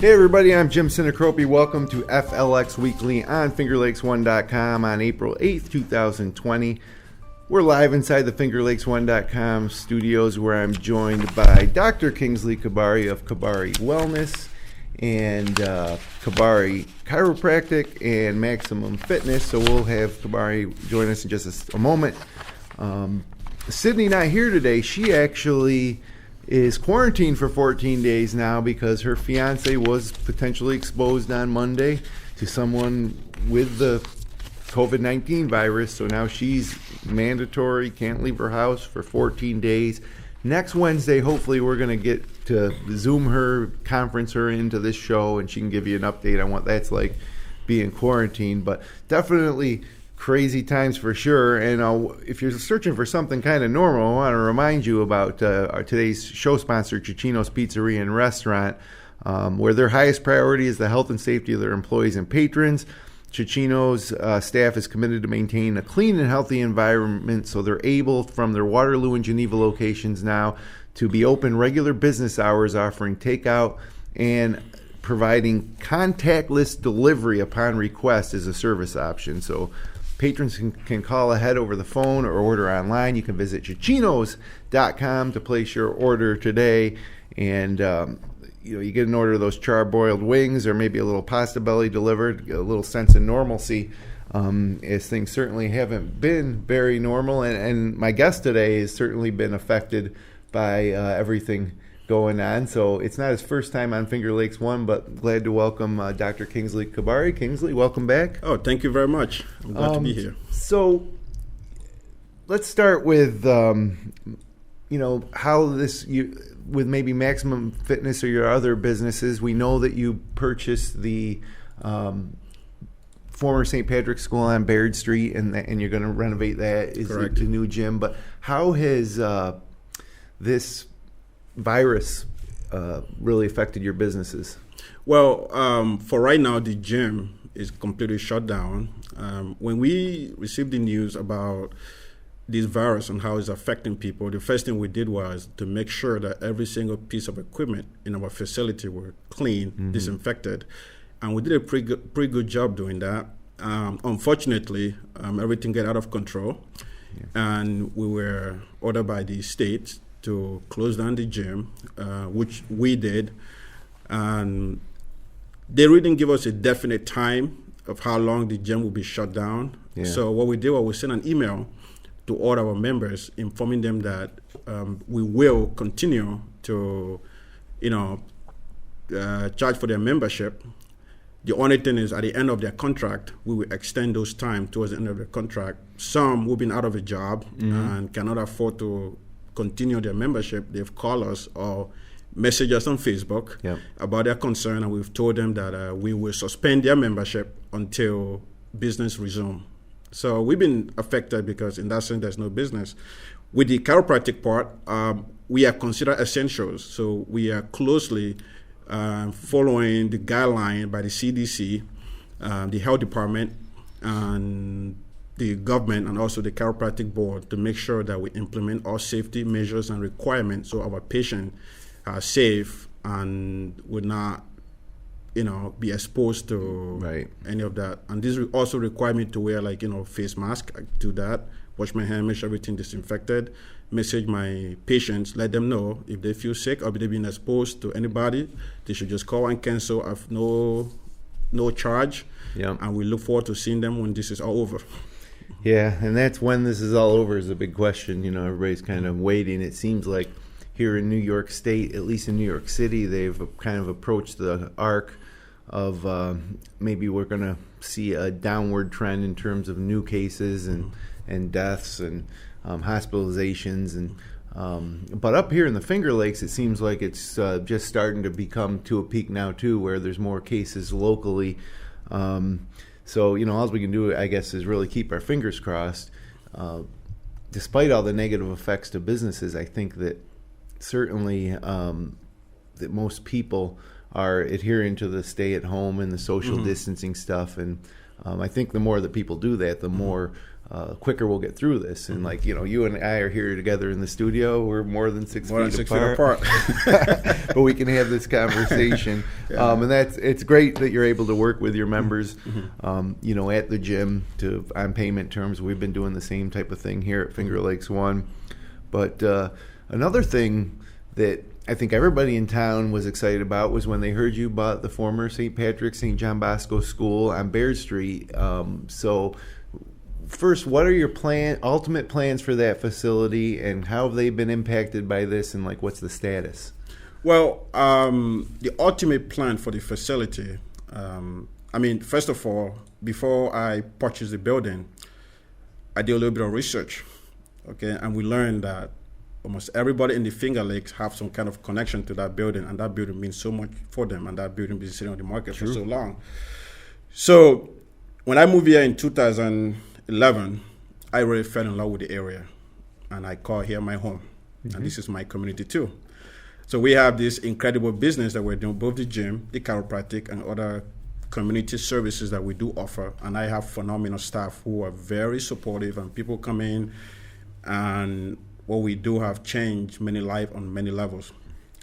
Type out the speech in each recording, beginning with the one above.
Hey everybody, I'm Jim Sinacropi. Welcome to FLX Weekly on FingerLakes1.com on April 8th, 2020. We're live inside the FingerLakes1.com studios where I'm joined by Dr. Kingsley Kabari of Kabari Wellness and Kabari Chiropractic and Maximum Fitness. So we'll have Kabari join us in just a moment. Sydney not here today. She actually is quarantined for 14 days now because her fiance was potentially exposed on Monday to someone with the COVID-19 virus. So now she's mandatory, can't leave her house for 14 days. Next Wednesday, hopefully we're going to get to Zoom her, conference her into this show, and she can give you an update on what that's like being quarantined. But definitely crazy times for sure. And if you're searching for something kind of normal, I want to remind you about our today's show sponsor, Cicino's Pizzeria and Restaurant, where their highest priority is the health and safety of their employees and patrons. Cicino's staff is committed to maintain a clean and healthy environment, so they're able, from their Waterloo and Geneva locations now, to be open regular business hours, offering takeout and providing contactless delivery upon request as a service option. So patrons can call ahead over the phone or order online. You can visit Chichinos.com to place your order today. And, you get an order of those charbroiled wings or maybe a little pasta belly delivered, a little sense of normalcy, as things certainly haven't been very normal. And my guest today has certainly been affected by everything going on. So it's not his first time on Finger Lakes One, but glad to welcome Dr. Kingsley Kabari. Kingsley, welcome back. Oh, thank you very much. I'm glad to be here. So let's start with, how this, with maybe Maximum Fitness or your other businesses. We know that you purchased the former St. Patrick's School on Bayard Street, and you're going to renovate that. Is correct. The new gym. But how has this virus really affected your businesses? Well, for right now, the gym is completely shut down. When we received the news about this virus and how it's affecting people, the first thing we did was to make sure that every single piece of equipment in our facility were clean, disinfected, and we did a pretty good job doing that. Unfortunately, everything got out of control, and we were ordered by the state to close down the gym, which we did. And they really didn't give us a definite time of how long the gym will be shut down. Yeah. So what we did was we sent an email to all our members informing them that we will continue to, charge for their membership. The only thing is, at the end of their contract, we will extend those time towards the end of the contract. Some who've been out of a job and cannot afford to continue their membership, they've called us or messaged us on Facebook about their concern, and we've told them that we will suspend their membership until business resume. So we've been affected because in that sense there's no business. With the chiropractic part, we are considered essentials, so we are closely following the guideline by the CDC, the health department, and the government, and also the chiropractic board, to make sure that we implement all safety measures and requirements so our patients are safe and would not, be exposed to any of that. And this also require me to wear face mask. I do that, wash my hands, make sure everything disinfected, message my patients, let them know if they feel sick or if they've been exposed to anybody, they should just call and cancel at no charge. And we look forward to seeing them when this is all over. Yeah, and that's when this is all over is a big question. Everybody's kind of waiting. It seems like here in New York State, at least in New York City, they've kind of approached the arc of maybe we're going to see a downward trend in terms of new cases and deaths and hospitalizations. But up here in the Finger Lakes, it seems like it's just starting to become to a peak now, too, where there's more cases locally. So, all we can do, I guess, is really keep our fingers crossed. Despite all the negative effects to businesses, I think that certainly that most people are adhering to the stay at home and the social distancing stuff. And I think the more that people do that, the more quicker we'll get through this. And like, you and I are here together in the studio. We're more than 6 feet apart. But we can have this conversation. And it's great that you're able to work with your members, at the gym on payment terms. We've been doing the same type of thing here at Finger Lakes One. But another thing that I think everybody in town was excited about was when they heard you bought the former St. Patrick St. John Bosco School on Bayard Street. So first, what are your ultimate plans for that facility, and how have they been impacted by this, and like what's the status? Well, the ultimate plan for the facility, first of all, before I purchased the building, I did a little bit of research, okay, and we learned that almost everybody in the Finger Lakes have some kind of connection to that building, and that building means so much for them, and that building been sitting on the market for so long. So when I moved here in 2011, I really fell in love with the area, and I call here my home, and this is my community too. So we have this incredible business that we're doing, both the gym, the chiropractic, and other community services that we do offer, and I have phenomenal staff who are very supportive, and people come in, and what we do have changed many lives on many levels.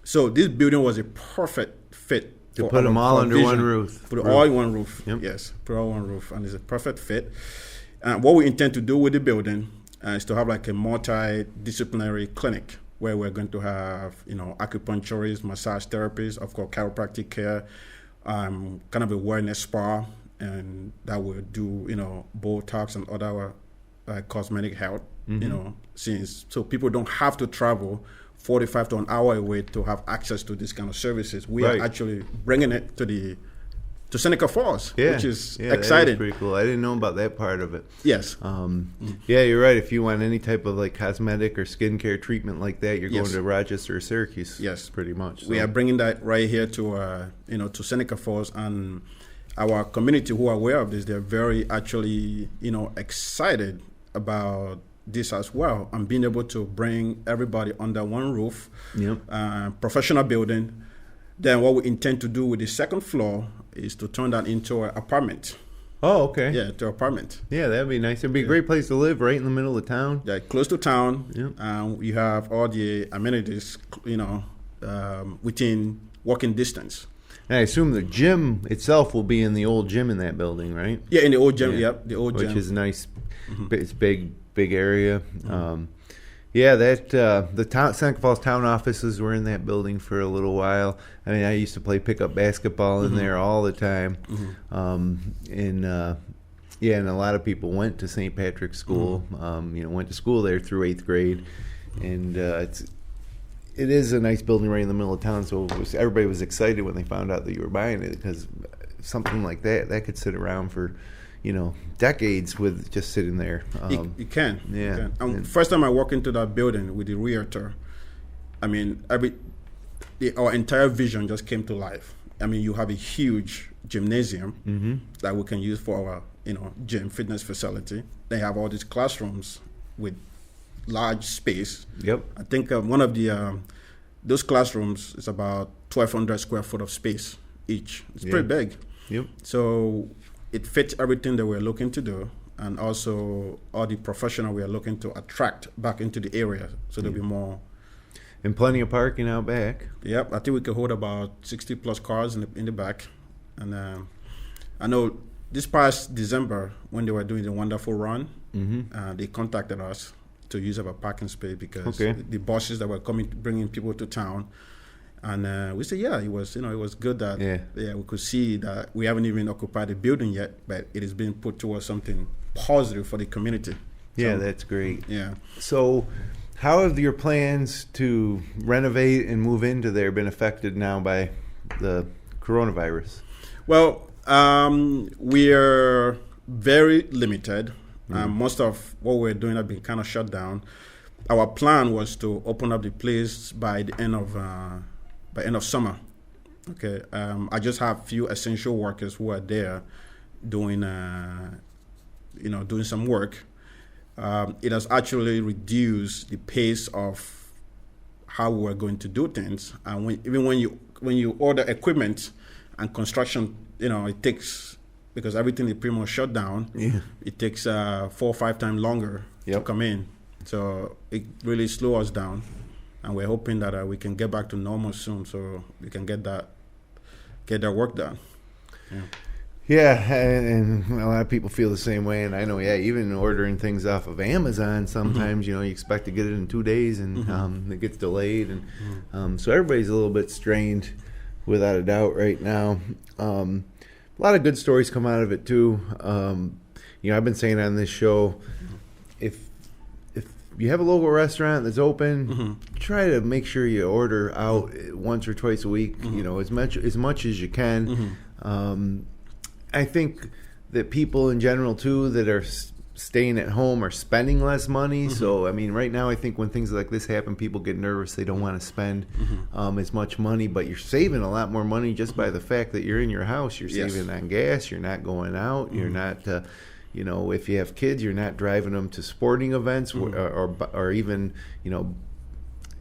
So this building was a perfect fit to put them all under one roof. Put it all in one roof. Yep. Yes, put all one roof, and it's a perfect fit. And what we intend to do with the building is to have like a multidisciplinary clinic where we're going to have, acupuncturists, massage therapists, of course, chiropractic care, kind of a wellness spa, and that will do, Botox and other cosmetic health, scenes. So people don't have to travel 45 to an hour away to have access to this kind of services. We are actually bringing it to Seneca Falls, which is exciting. That is pretty cool. I didn't know about that part of it. Yes. Yeah, you're right. If you want any type of like cosmetic or skincare treatment like that, you're going to Rochester or Syracuse. Yes, pretty much. We are bringing that right here to to Seneca Falls, and our community who are aware of this, they're very actually excited about this as well, and being able to bring everybody under one roof. Professional building. Then what we intend to do with the second floor is to turn that into an apartment. Oh, okay. Yeah, to apartment. Yeah, that'd be nice. It'd be a great place to live, right in the middle of town. Yeah, close to town. You have all the amenities, within walking distance. And I assume the gym itself will be in the old gym in that building, right? Yeah, in the old gym. Yep, the old gym. Which is nice. It's big area. The Seneca Falls town offices were in that building for a little while. I mean, I used to play pickup basketball in there all the time. And a lot of people went to St. Patrick's School. Went to school there through 8th grade, and it is a nice building right in the middle of town. So everybody was excited when they found out that you were buying it, because something like that could sit around for decades with just sitting there. It can. Yeah. It can. And first time I walked into that building with the realtor, I mean, our entire vision just came to life. I mean, you have a huge gymnasium that we can use for our, gym fitness facility. They have all these classrooms with large space. Yep. I think one of those classrooms is about 1,200 square foot of space each. It's pretty big. Yep. So it fits everything that we're looking to do, and also all the professional we are looking to attract back into the area, so there'll be more. And plenty of parking out back. Yep, I think we could hold about 60 plus cars in the back. And I know this past December, when they were doing the Wonderful Run, they contacted us to use our parking space, because the buses that were coming, bringing people to town. And we said, it was good that we could see that we haven't even occupied the building yet, but it is being put towards something positive for the community. Yeah, that's great. Yeah. So how have your plans to renovate and move into there been affected now by the coronavirus? Well, we're very limited. Most of what we're doing has been kind of shut down. Our plan was to open up the place by the end of summer. Okay, I just have few essential workers who are there doing some work. It has actually reduced the pace of how we're going to do things. And when you order equipment and construction, it takes because everything is pretty much shut down. Yeah. It takes 4 or 5 times longer to come in. So it really slows us down. And we're hoping that we can get back to normal soon so we can get that work done. Yeah. Yeah, and a lot of people feel the same way, and I know, even ordering things off of Amazon, sometimes, you expect to get it in 2 days, and it gets delayed, and so everybody's a little bit strained, without a doubt, right now. A lot of good stories come out of it, too. I've been saying on this show, if you have a local restaurant that's open, try to make sure you order out once or twice a week, as much as you can. I think that people in general, too, that are staying at home are spending less money. So, right now, I think when things like this happen, people get nervous. They don't want to spend as much money. But you're saving a lot more money just by the fact that you're in your house. You're saving on gas. You're not going out. You're not, if you have kids, you're not driving them to sporting events or even,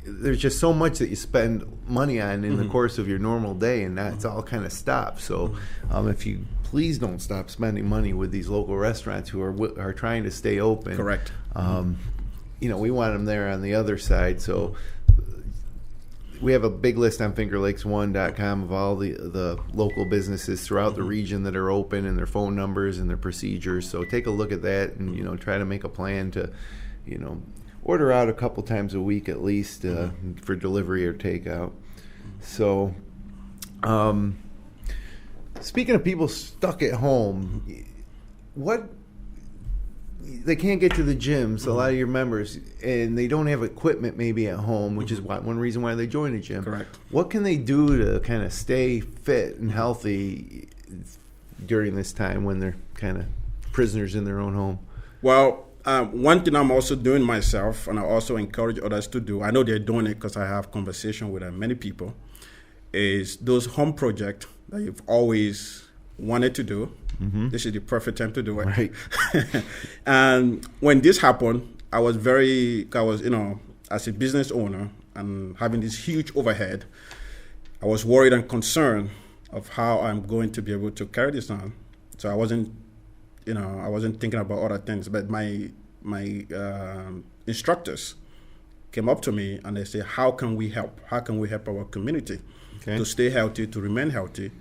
there's just so much that you spend money on in the course of your normal day, and that's all kind of stopped. So if you please don't stop spending money with these local restaurants who are trying to stay open. Correct. We want them there on the other side. So we have a big list on fingerlakes1.com of all the local businesses throughout the region that are open, and their phone numbers and their procedures. So take a look at that and, try to make a plan to, order out a couple times a week at least for delivery or takeout. So, speaking of people stuck at home, they can't get to the gyms, a lot of your members, and they don't have equipment maybe at home, which is one reason why they join a gym. Correct. What can they do to kind of stay fit and healthy during this time when they're kind of prisoners in their own home? Well, one thing I'm also doing myself, and I also encourage others to do, I know they're doing it because I have conversation with many people, is those home projects that you've always wanted to do. This is the perfect time to do it. Right. And when this happened, I was, as a business owner and having this huge overhead, I was worried and concerned of how I'm going to be able to carry this on. So I wasn't thinking about other things, but my instructors came up to me and they said, how can we help? How can we help our community to stay healthy, to remain healthy?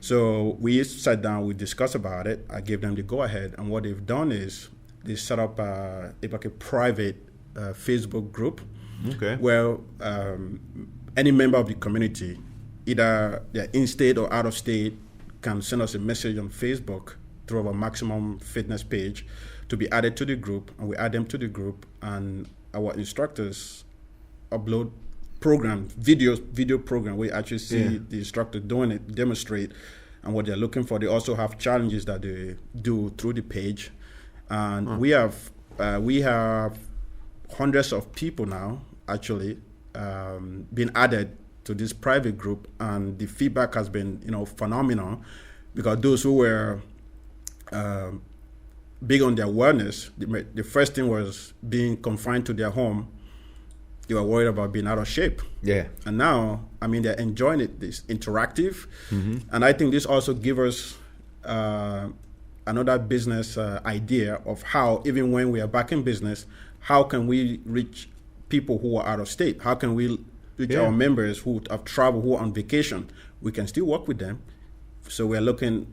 So we sat down, we discussed about it. I gave them the go-ahead, and what they've done is they set up a private Facebook group where any member of the community, either they're in-state or out-of-state, can send us a message on Facebook through our Maximum Fitness page to be added to the group, and we add them to the group, and our instructors upload video program where you actually see the instructor doing it, demonstrate, and what they're looking for. They also have challenges that they do through the page, and we have hundreds of people now actually being added to this private group, and the feedback has been phenomenal, because those who were big on their wellness, the first thing was being confined to their home. They were worried about being out of shape. Yeah. And now, they're enjoying it. It's interactive. And I think this also gives us another business idea of how, even when we are back in business, how can we reach people who are out of state? How can we reach our members who have traveled, who are on vacation? We can still work with them. So we're looking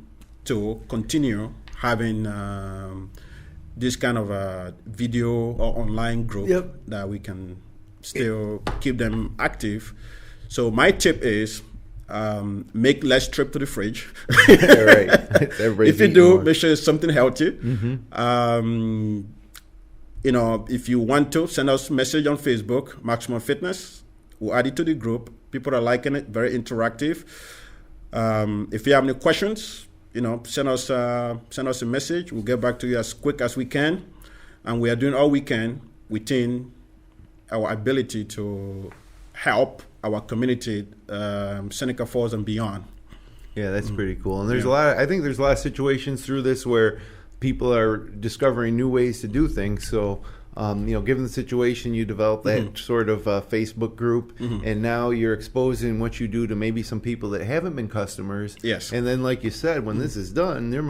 to continue having this kind of a video or online group that we can still keep them active. So my tip is make less trip to the fridge. If you do, make sure it's something healthy. If you want to, send us a message on Facebook, Maximum Fitness. We'll add it to the group. People are liking it, very interactive. If you have any questions, send us a message. We'll get back to you as quick as we can. And we are doing all we can within our ability to help our community, Seneca Falls and beyond. Yeah, that's pretty cool. And there's I think there's a lot of situations through this where people are discovering new ways to do things. So given the situation, you develop that sort of Facebook group, and now you're exposing what you do to maybe some people that haven't been customers. Yes. And then, like you said, when this is done, you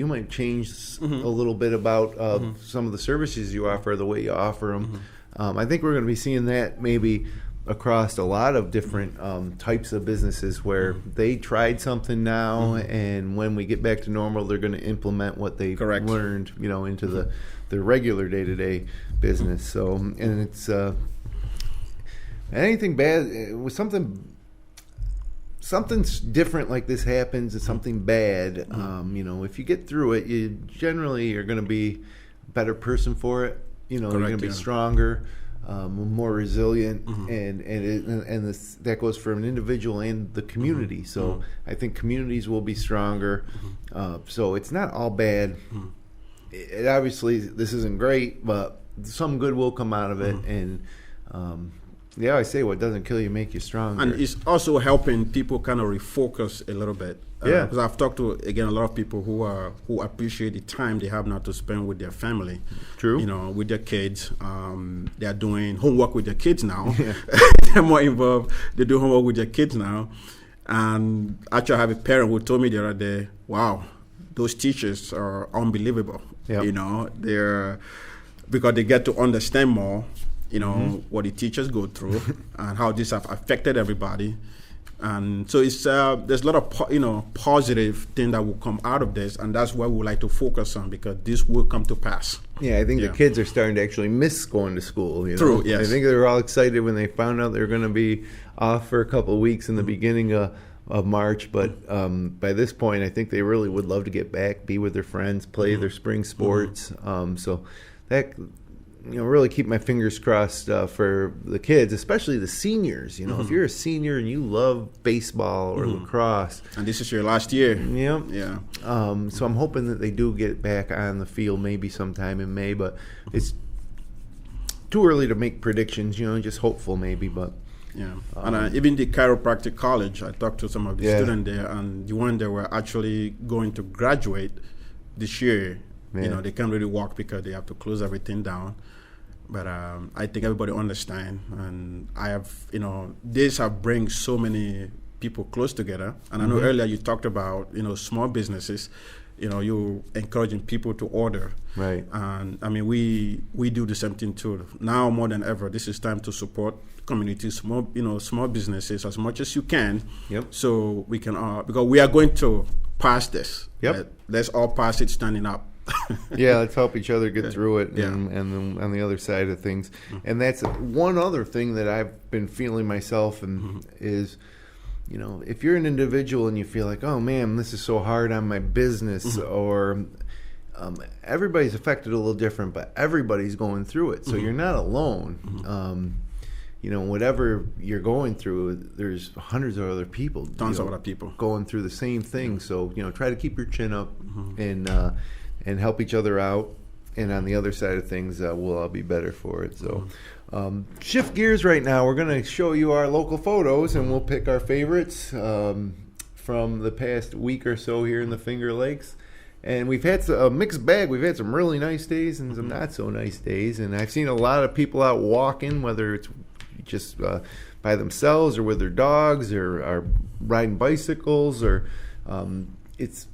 might change a little bit about some of the services you offer, the way you offer them. I think we're going to be seeing that maybe across a lot of different types of businesses where they tried something now, and when we get back to normal, they're going to implement what they've learned, into their regular day-to-day business. So, and it's anything bad with something's different like this happens, it's something bad. If you get through it, you generally are going to be a better person for it. You're going to be stronger. More resilient, and that goes for an individual and the community. So I think communities will be stronger. So it's not all bad. It obviously, this isn't great, but some good will come out of it. And I say what doesn't kill you make you stronger. And it's also helping people kind of refocus a little bit. Because I've talked to, again, a lot of people who appreciate the time they have now to spend with their family. True. With their kids. They're doing homework with their kids now. Yeah. They're more involved. They do homework with their kids now. And actually, I have a parent who told me the other day, wow, those teachers are unbelievable. Yep. They're because they get to understand more, what the teachers go through and how this have affected everybody. And so it's there's a lot of positive thing that will come out of this, and that's what we would like to focus on, because this will come to pass. Yeah, I think the kids are starting to actually miss going to school. True, yes. I think they were all excited when they found out they were going to be off for a couple of weeks in the beginning of March, but by this point, I think they really would love to get back, be with their friends, play their spring sports. So that really keep my fingers crossed for the kids, especially the seniors. If you're a senior and you love baseball or lacrosse, and this is your last year, so I'm hoping that they do get back on the field maybe sometime in May, but it's too early to make predictions. Just hopeful maybe, but. Yeah, and even the chiropractic college, I talked to some of the students there, and the one that were actually going to graduate this year, they can't really walk because they have to close everything down. But I think everybody understands, and I have, this have bring so many people close together. And I know earlier you talked about, small businesses, you encouraging people to order. Right. And I mean, we do the same thing too. Now more than ever, this is time to support communities, small businesses as much as you can. Yep. So we can, because we are going to pass this. Yep. Let's all pass it standing up. Let's help each other get through it, and then on the other side of things. And that's one other thing that I've been feeling myself, and is, if you're an individual and you feel like, oh man, this is so hard on my business, or everybody's affected a little different, but everybody's going through it, so you're not alone. Whatever you're going through, there's hundreds of other people, tons of other people going through the same thing. So try to keep your chin up and help each other out. And on the other side of things, we'll all be better for it. So shift gears right now. We're going to show you our local photos, and we'll pick our favorites from the past week or so here in the Finger Lakes. And we've had a mixed bag. We've had some really nice days and some not so nice days. And I've seen a lot of people out walking, whether it's just by themselves or with their dogs, or riding bicycles, or it's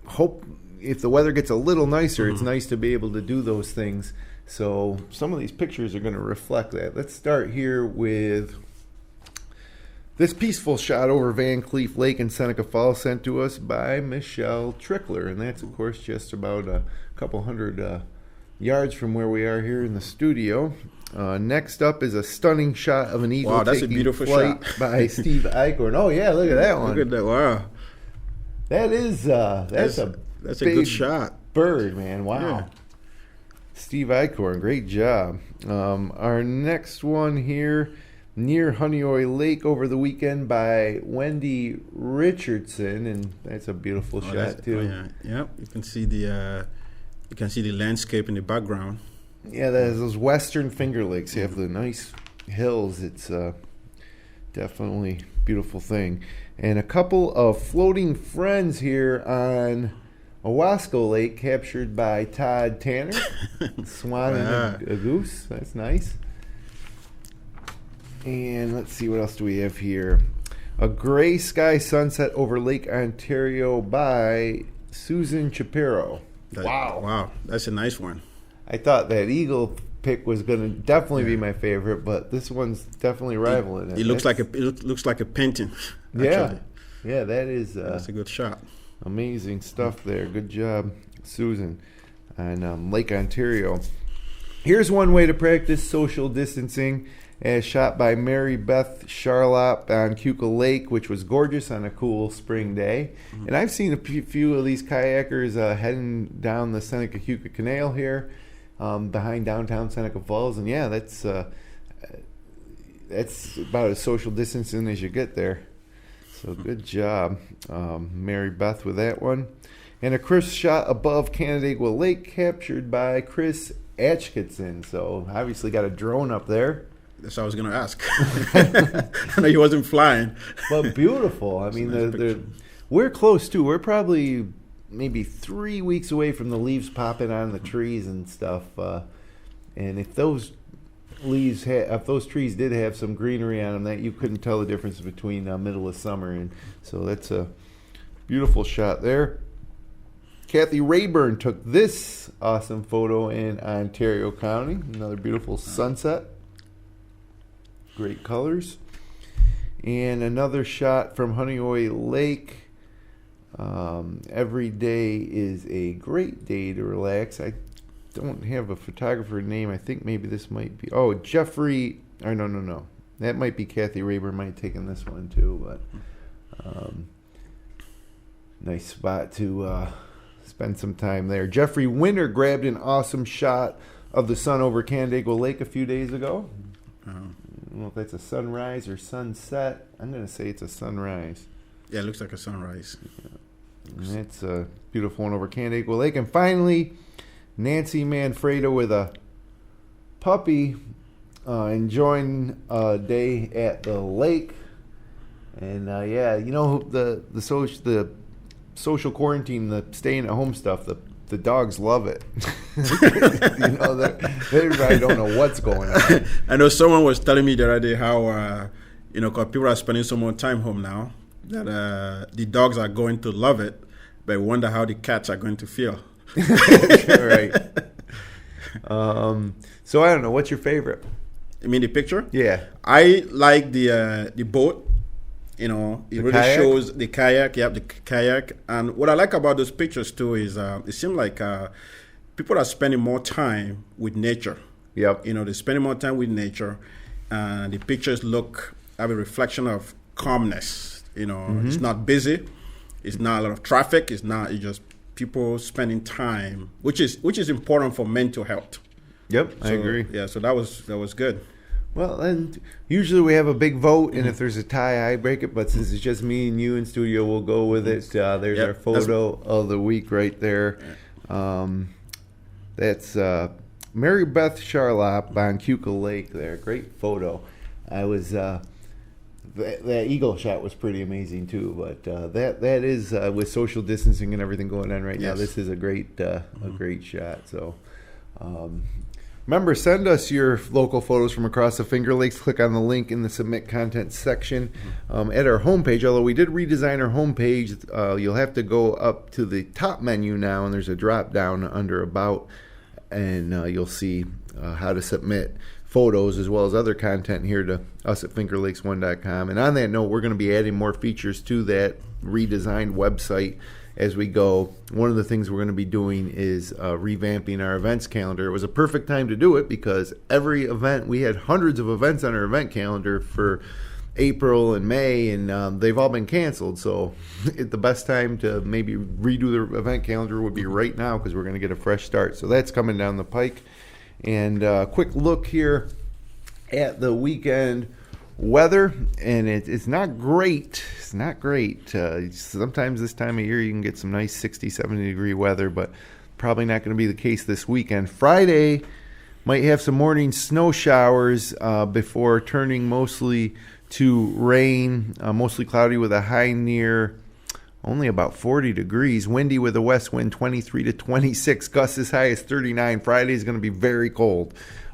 hope. If the weather gets a little nicer, it's nice to be able to do those things. So some of these pictures are going to reflect that. Let's start here with this peaceful shot over Van Cleef Lake in Seneca Falls, sent to us by Michelle Trickler. And that's, of course, just about a couple hundred yards from where we are here in the studio. Next up is a stunning shot of an eagle. Wow, that's taking a beautiful flight shot by Steve Eichhorn. Oh, yeah, look at that one. Look at that, wow. That is, that's a good shot. Bird, man. Wow. Yeah. Steve Eichhorn, great job. Our next one here, near Honeoye Lake over the weekend by Wendy Richardson, and that's a beautiful shot too. Oh, yeah. Yep. You can see the landscape in the background. Yeah, there's those western Finger Lakes. You have the nice hills. It's definitely a beautiful thing. And a couple of floating friends here on Owasco Lake captured by Todd Tanner. Swan and a goose. That's nice. And let's see, what else do we have here? A gray sky sunset over Lake Ontario by Susan Shapiro. Wow. That's a nice one. I thought that eagle pick was going to definitely be my favorite, but this one's definitely rivaling it. It looks like a painting. Yeah, that is. That's a good shot. Amazing stuff there. Good job, Susan, on Lake Ontario. Here's one way to practice social distancing, as shot by Mary Beth Charlop on Keuka Lake, which was gorgeous on a cool spring day. And I've seen a few of these kayakers heading down the Seneca Keuka Canal here, behind downtown Seneca Falls, and yeah, that's about as social distancing as you get there. So good job, Mary Beth, with that one. And a crisp shot above Canandaigua Lake captured by Chris Atchkinson. So obviously got a drone up there. That's what I was going to ask. I know he wasn't flying. But beautiful. I mean, we're close too. We're probably maybe 3 weeks away from the leaves popping on the trees and stuff. And if those trees did have some greenery on them, that you couldn't tell the difference between middle of summer. And so that's a beautiful shot there. Kathy Rayburn took this awesome photo in Ontario County. Another beautiful sunset. Great colors. And another shot from Honeoye Lake. Every day is a great day to relax. I don't have a photographer name. I think maybe this might be... Oh, Jeffrey... Or no. That might be Kathy Rayburn might have taken this one too. But nice spot to spend some time there. Jeffrey Winter grabbed an awesome shot of the sun over Canandaigua Lake a few days ago. I don't know if that's a sunrise or sunset. I'm going to say it's a sunrise. Yeah, it looks like a sunrise. And that's a beautiful one over Canandaigua Lake. And finally, Nancy Manfredo with a puppy enjoying a day at the lake. And the social quarantine, the staying at home stuff, the dogs love it. They really don't know what's going on. I know someone was telling me the other day how, because people are spending so much time home now, that the dogs are going to love it, but I wonder how the cats are going to feel. Right. So I don't know. What's your favorite? You mean the picture? Yeah. I like the boat. It really kayak? shows the kayak. Yeah, the kayak. And what I like about those pictures too is it seems like people are spending more time with nature. Yep. They're spending more time with nature, and the pictures have a reflection of calmness. It's not busy, it's not a lot of traffic. It's just people spending time, which is important for mental health. Yep, I agree. Yeah, so that was good. Well, and usually we have a big vote, and if there's a tie, I break it. But since it's just me and you in studio, we'll go with it. There's our photo of the week right there. That's Mary Beth Charlop on Keuka Lake there. Great photo. I was that eagle shot was pretty amazing too. But that is with social distancing and everything going on right now. This is a great shot. So. Remember, send us your local photos from across the Finger Lakes. Click on the link in the Submit Content section at our homepage. Although we did redesign our homepage, you'll have to go up to the top menu now, and there's a drop-down under About, and you'll see how to submit photos as well as other content here to us at FingerLakes1.com. And on that note, we're going to be adding more features to that redesigned website as we go. One of the things we're going to be doing is revamping our events calendar. It was a perfect time to do it because every event, we had hundreds of events on our event calendar for April and May, and they've all been canceled. So the best time to maybe redo the event calendar would be right now because we're going to get a fresh start. So that's coming down the pike. And quick look here at the weekend weather, and it's not great. It's not great. Sometimes this time of year you can get some nice 60, 70 degree weather, but probably not going to be the case this weekend. Friday might have some morning snow showers before turning mostly to rain, mostly cloudy with a high near only about 40 degrees. Windy with a west wind 23 to 26. Gusts as high as 39. Friday is going to be very cold.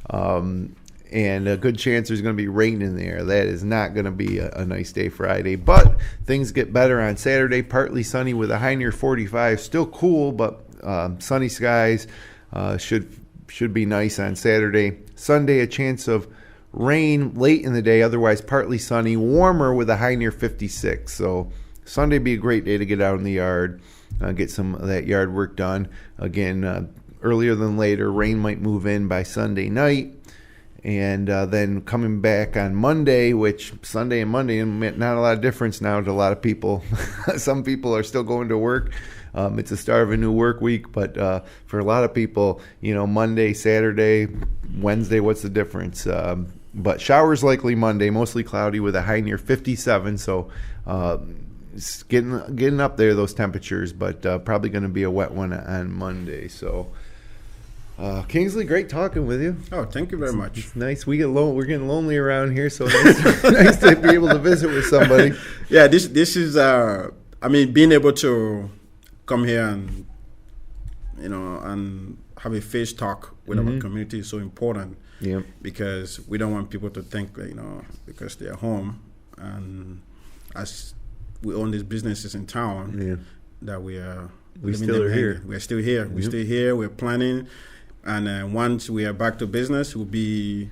And a good chance there's going to be rain in there. That is not going to be a nice day Friday. But things get better on Saturday. Partly sunny with a high near 45. Still cool, but sunny skies should be nice on Saturday. Sunday, a chance of rain late in the day. Otherwise, partly sunny. Warmer with a high near 56. So Sunday be a great day to get out in the yard, get some of that yard work done. Again, earlier than later, rain might move in by Sunday night. And then coming back on Monday, which Sunday and Monday, not a lot of difference now to a lot of people. Some people are still going to work. It's the start of a new work week. But for a lot of people, Monday, Saturday, Wednesday, what's the difference? But showers likely Monday, mostly cloudy with a high near 57. So it's getting up there, those temperatures, but probably going to be a wet one on Monday. So. Kingsley, great talking with you. Oh, thank you very much. It's nice. We're getting lonely around here, so nice to be able to visit with somebody. Yeah, this is being able to come here and and have a face talk with our community is so important. Yeah. Because we don't want people to think because they're home and as we own these businesses in town that we still are here. We're still here. We're still here. We're planning. And once we are back to business, we'll be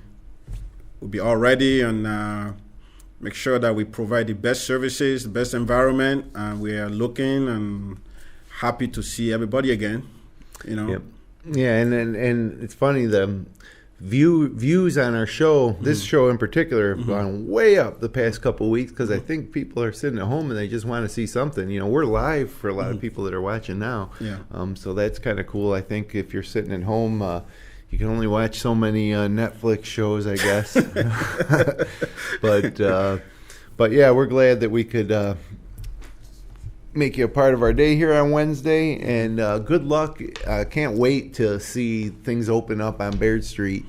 all ready and make sure that we provide the best services, the best environment, and we are looking and happy to see everybody again. Yep. Yeah, and it's funny, the views on our show, this show in particular, have gone way up the past couple of weeks because I think people are sitting at home and they just want to see something. We're live for a lot of people that are watching now. Yeah. So that's kind of cool. I think if you're sitting at home, you can only watch so many Netflix shows, I guess. But yeah, we're glad that we could make you a part of our day here on Wednesday, and good luck. Can't wait to see things open up on Bayard Street,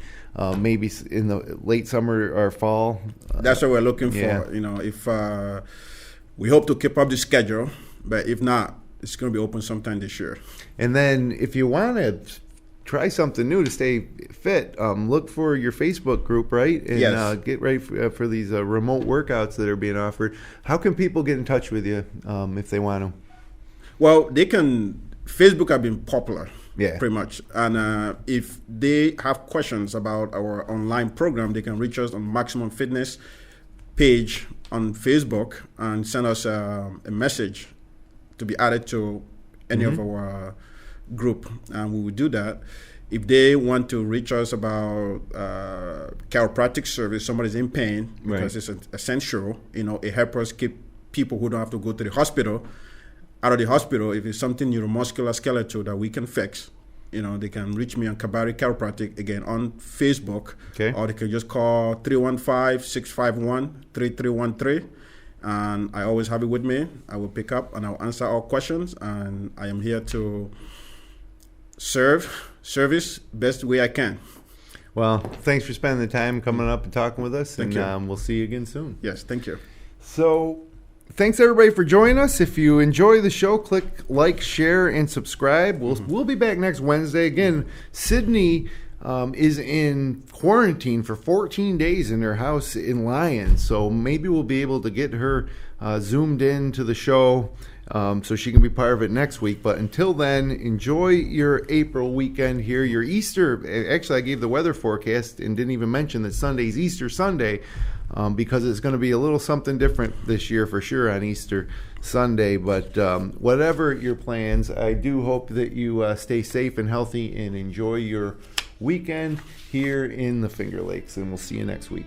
maybe in the late summer or fall. That's what we're looking for. If we hope to keep up the schedule, but if not, it's going to be open sometime this year. And then if you want to try something new to stay fit, look for your Facebook group, right? And get ready for these remote workouts that are being offered. How can people get in touch with you if they want to? Well, they can. Facebook have been popular, pretty much. And if they have questions about our online program, they can reach us on Maximum Fitness page on Facebook and send us a message to be added to any of our group, and we will do that. If they want to reach us about chiropractic service, somebody's in pain because it's essential, it helps us keep people who don't have to go to the hospital out of the hospital. If it's something neuromuscular skeletal that we can fix, they can reach me on Kabari Chiropractic, again, on Facebook, or they can just call 315-651-3313. And I always have it with me. I will pick up and I'll answer all questions, and I am here to service best way I can. Well, thanks for spending the time coming up and talking with us. Thank you. We'll see you again soon. Yes, thank you. So thanks everybody for joining us. If you enjoy the show, click like, share, and subscribe. We'll be back next Wednesday. Again, Sydney is in quarantine for 14 days in her house in Lyons. So maybe we'll be able to get her zoomed into the show so she can be part of it next week. But until then, enjoy your April weekend here. Your Easter, actually I gave the weather forecast and didn't even mention that Sunday's Easter Sunday because it's going to be a little something different this year for sure on Easter Sunday. But whatever your plans, I do hope that you stay safe and healthy and enjoy your weekend here in the Finger Lakes, and we'll see you next week.